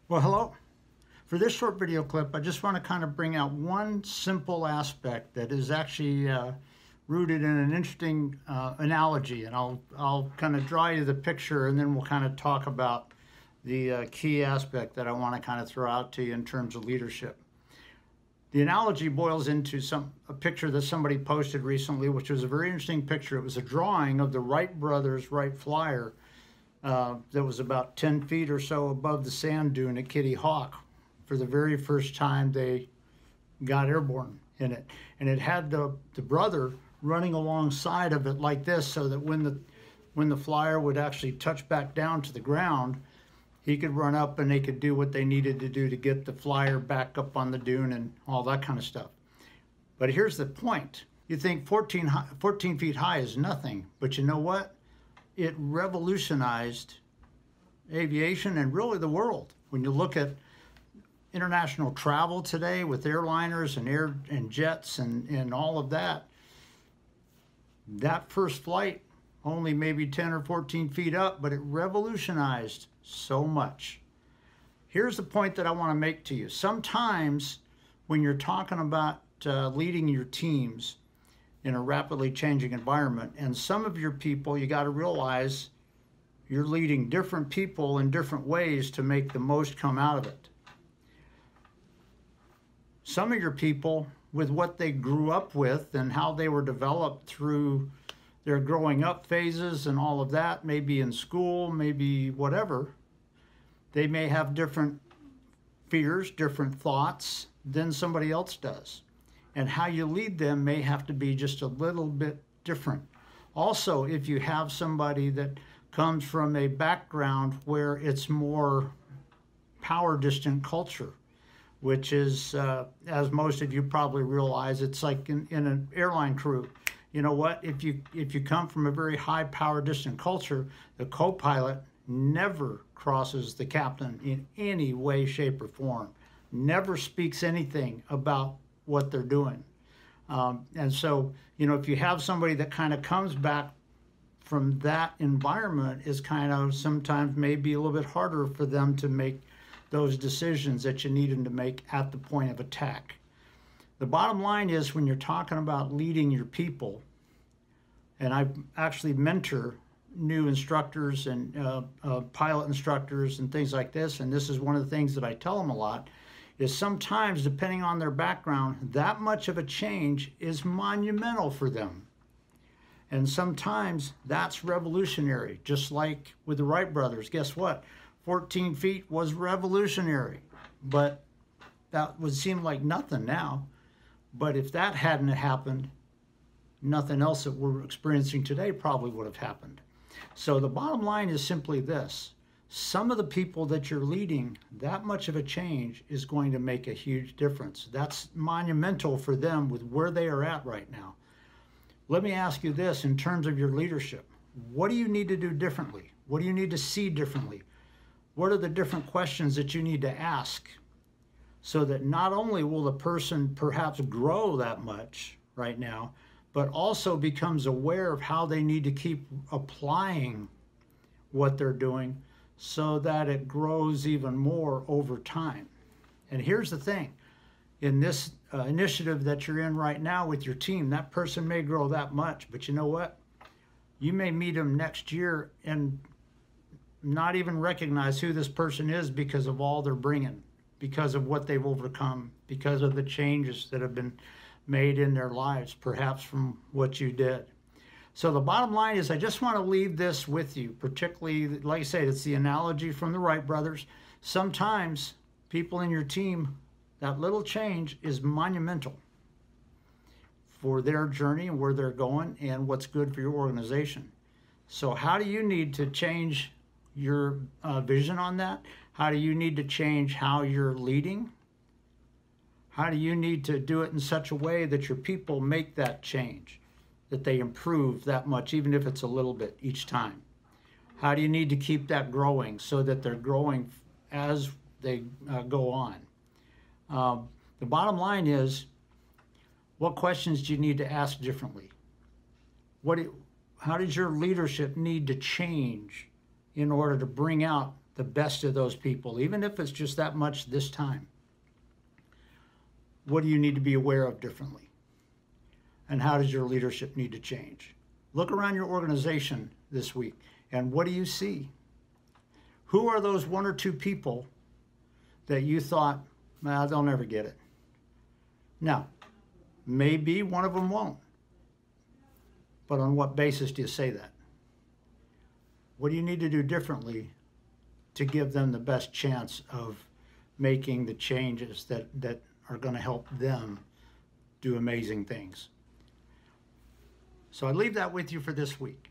Well, hello. For this short video clip, I just want to kind of bring out one simple aspect that is actually rooted in an interesting analogy, and I'll kind of draw you the picture, and then we'll kind of talk about the key aspect that I want to kind of throw out to you in terms of leadership. The analogy boils into a picture that somebody posted recently, which was a very interesting picture. It was a drawing of the Wright brothers Wright Flyer that was about 10 feet or so above the sand dune at Kitty Hawk for the very first time they got airborne in it. And it had the brother running alongside of it like this, so that when the flyer would actually touch back down to the ground, he could run up and they could do what they needed to do to get the flyer back up on the dune and all that kind of stuff. But here's the point. You think 14 feet high is nothing, but you know what? It revolutionized aviation and really the world. When you look at international travel today with airliners and jets and all of that, that first flight only maybe 10 or 14 feet up, but it revolutionized so much. Here's the point that I want to make to you. Sometimes when you're talking about leading your teams in a rapidly changing environment, and some of your people, you got to realize you're leading different people in different ways to make the most come out of it. Some of your people, with what they grew up with and how they were developed through their growing up phases and all of that, maybe in school, maybe whatever, they may have different fears, different thoughts than somebody else does. And how you lead them may have to be just a little bit different. Also, if you have somebody that comes from a background where it's more power distant culture, which is, as most of you probably realize, it's like in an airline crew. You know what? If you come from a very high power distant culture, the co-pilot never crosses the captain in any way, shape, or form. Never speaks anything about what they're doing. And so, you know, if you have somebody that kind of comes back from that environment, is kind of sometimes maybe a little bit harder for them to make those decisions that you need them to make at the point of attack. The bottom line is, when you're talking about leading your people, and I actually mentor new instructors and pilot instructors and things like this, and this is one of the things that I tell them a lot, is sometimes, depending on their background, that much of a change is monumental for them. And sometimes that's revolutionary, just like with the Wright brothers. Guess what? 14 feet was revolutionary, but that would seem like nothing now. But if that hadn't happened, nothing else that we're experiencing today probably would have happened. So the bottom line is simply this. Some of the people that you're leading, that much of a change is going to make a huge difference. That's monumental for them with where they are at right now. Let me ask you this in terms of your leadership. What do you need to do differently? What do you need to see differently? What are the different questions that you need to ask, so that not only will the person perhaps grow that much right now, but also becomes aware of how they need to keep applying what they're doing so that it grows even more over time. And here's the thing. In this initiative that you're in right now with your team, that person may grow that much, but you know what? You may meet them next year and not even recognize who this person is because of all they're bringing, because of what they've overcome, because of the changes that have been made in their lives, perhaps from what you did. So the bottom line is, I just want to leave this with you, particularly, like I say, it's the analogy from the Wright brothers. Sometimes people in your team, that little change is monumental for their journey and where they're going and what's good for your organization. So how do you need to change your vision on that? How do you need to change how you're leading? How do you need to do it in such a way that your people make that change, that they improve that much, even if it's a little bit each time? How do you need to keep that growing so that they're growing as they go on? The bottom line is, what questions do you need to ask differently? How does your leadership need to change in order to bring out the best of those people, even if it's just that much this time? What do you need to be aware of differently? And how does your leadership need to change? Look around your organization this week, and what do you see? Who are those one or two people that you thought, nah, they'll never get it? Now, maybe one of them won't. But on what basis do you say that? What do you need to do differently to give them the best chance of making the changes that are going to help them do amazing things? So I leave that with you for this week.